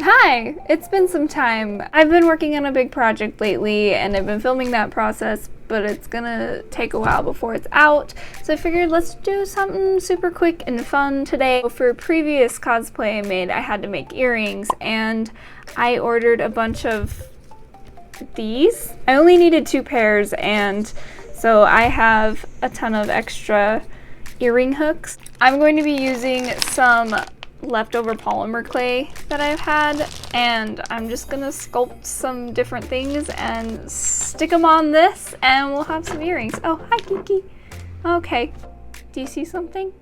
Hi! It's been some time. I've been working on a big project lately and I've been filming that process, but it's gonna take a while before it's out. So I figured let's do something super quick and fun today. For a previous cosplay I made, I had to make earrings and I ordered a bunch of these. I only needed 2 pairs and so I have a ton of extra earring hooks. I'm going to be using some leftover polymer clay that I've had, and I'm just gonna sculpt some different things and stick them on this and we'll have some earrings. Oh, hi Kiki. Okay, do you see something?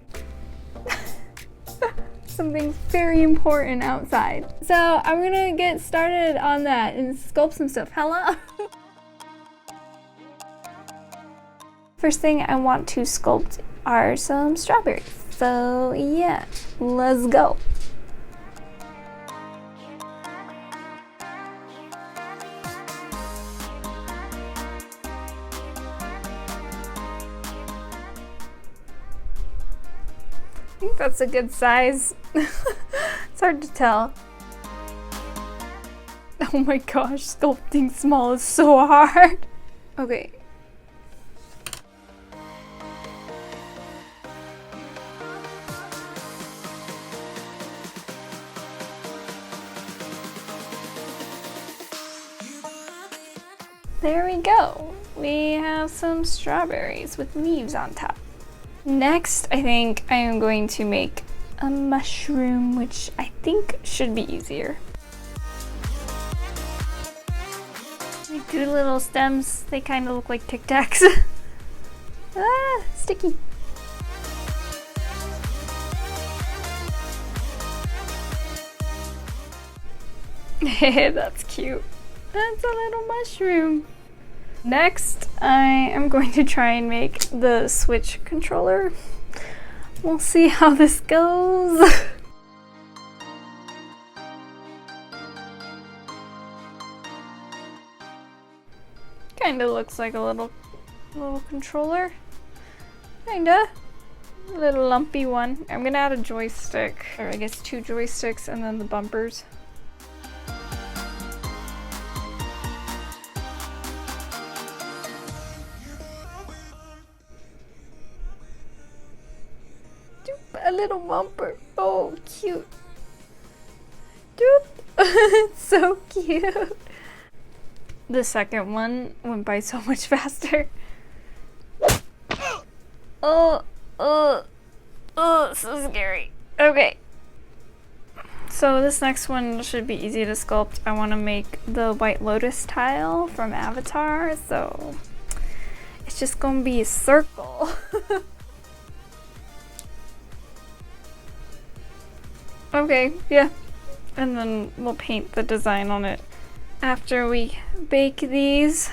Something very important outside. So I'm gonna get started on that and sculpt some stuff. Hello? First thing I want to sculpt are some strawberries. So yeah, let's go. I think that's a good size. It's hard to tell. Oh my gosh, sculpting small is so hard. Okay. There we go. We have some strawberries with leaves on top. Next, I think I am going to make a mushroom, which I think should be easier. We do little stems. They kind of look like Tic Tacs. Ah, sticky. That's cute. That's a little mushroom. Next, I am going to try and make the Switch controller. We'll see how this goes. Kinda looks like a little controller. Kinda. A little lumpy one. I'm gonna add a joystick, or I guess 2 joysticks and then the bumpers. A little bumper. Oh, cute. Dude, it's so cute. The second one went by so much faster. Oh, so scary. Okay. So this next one should be easy to sculpt. I want to make the White Lotus tile from Avatar, so it's just gonna be a circle. Okay, yeah. And then we'll paint the design on it after we bake these.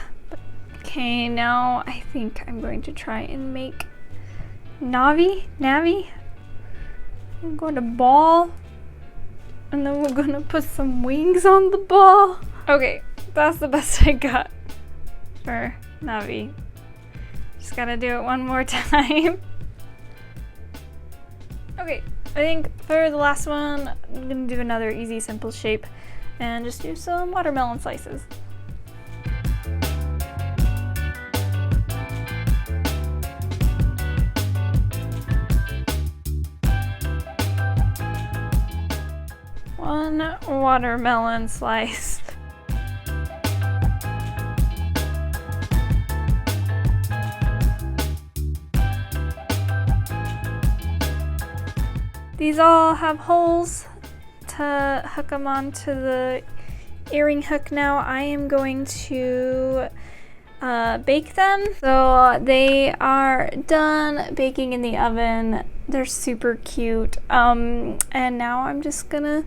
Okay, now I think I'm going to try and make Navi? I'm going to ball. And then we're gonna put some wings on the ball. Okay, that's the best I got for Navi. Just gotta do it one more time. Okay. I think for the last one, I'm gonna do another easy, simple shape and just do some watermelon slices. One watermelon slice. These all have holes to hook them onto the earring hook now. I am going to bake them. So they are done baking in the oven. They're super cute. And now I'm just gonna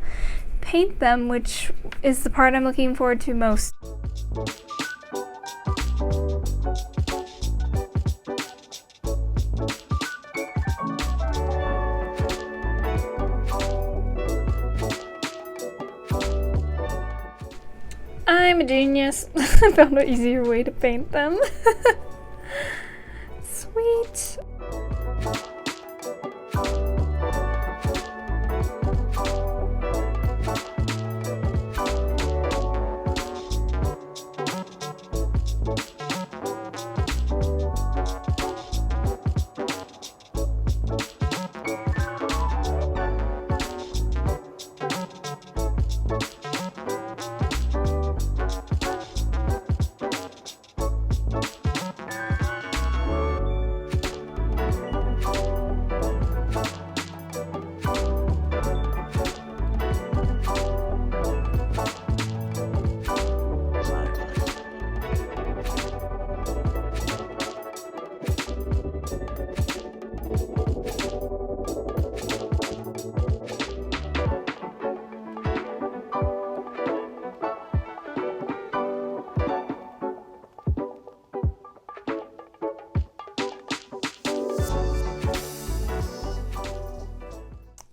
paint them, which is the part I'm looking forward to most. I'm a genius. I found an easier way to paint them. Sweet.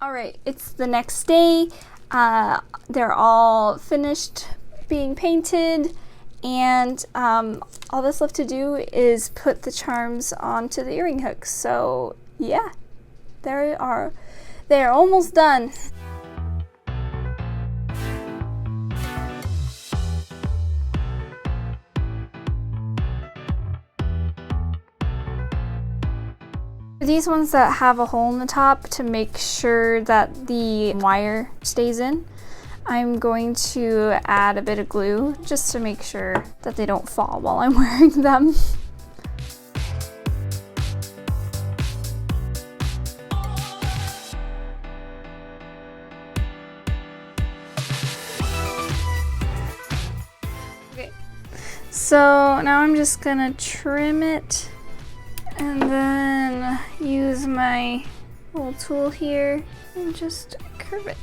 Alright, it's the next day. They're all finished being painted, and all that's left to do is put the charms onto the earring hooks. So yeah, they are almost done. These ones that have a hole in the top to make sure that the wire stays in, I'm going to add a bit of glue just to make sure that they don't fall while I'm wearing them. Okay, so now I'm just gonna trim it and then use my little tool here and just curve it.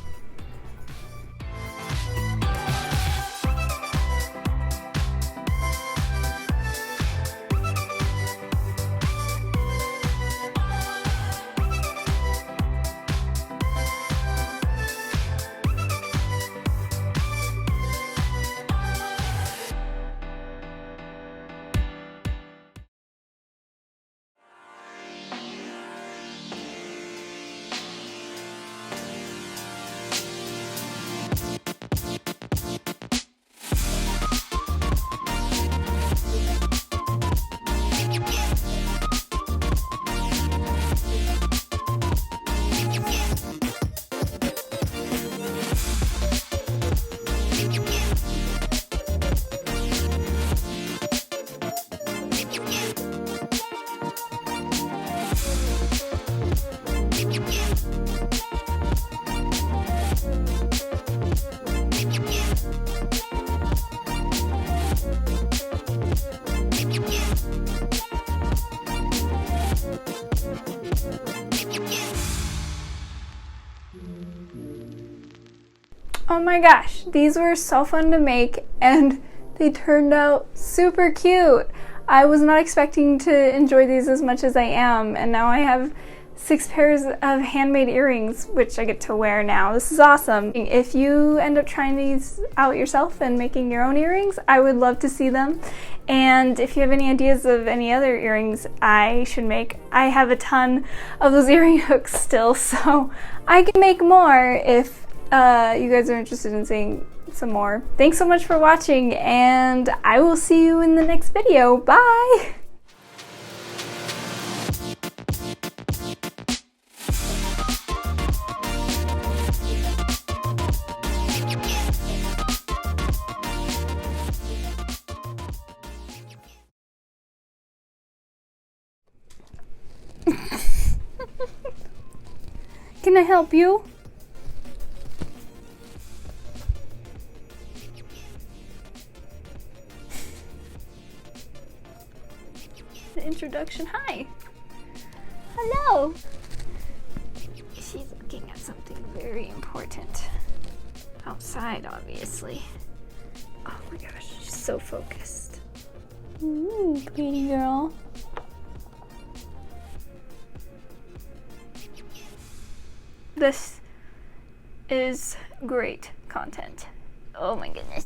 Oh my gosh, these were so fun to make and they turned out super cute. I was not expecting to enjoy these as much as I am, and now I have 6 pairs of handmade earrings, which I get to wear now. This is awesome. If you end up trying these out yourself and making your own earrings, I would love to see them. And if you have any ideas of any other earrings I should make, I have a ton of those earring hooks still, so I can make more if you guys are interested in seeing some more. Thanks so much for watching, and I will see you in the next video. Bye! Can I help you? The introduction. Hi. Hello. She's looking at something very important. Outside, obviously. Oh my gosh, she's so focused. Ooh, pretty girl. This is great content. Oh my goodness.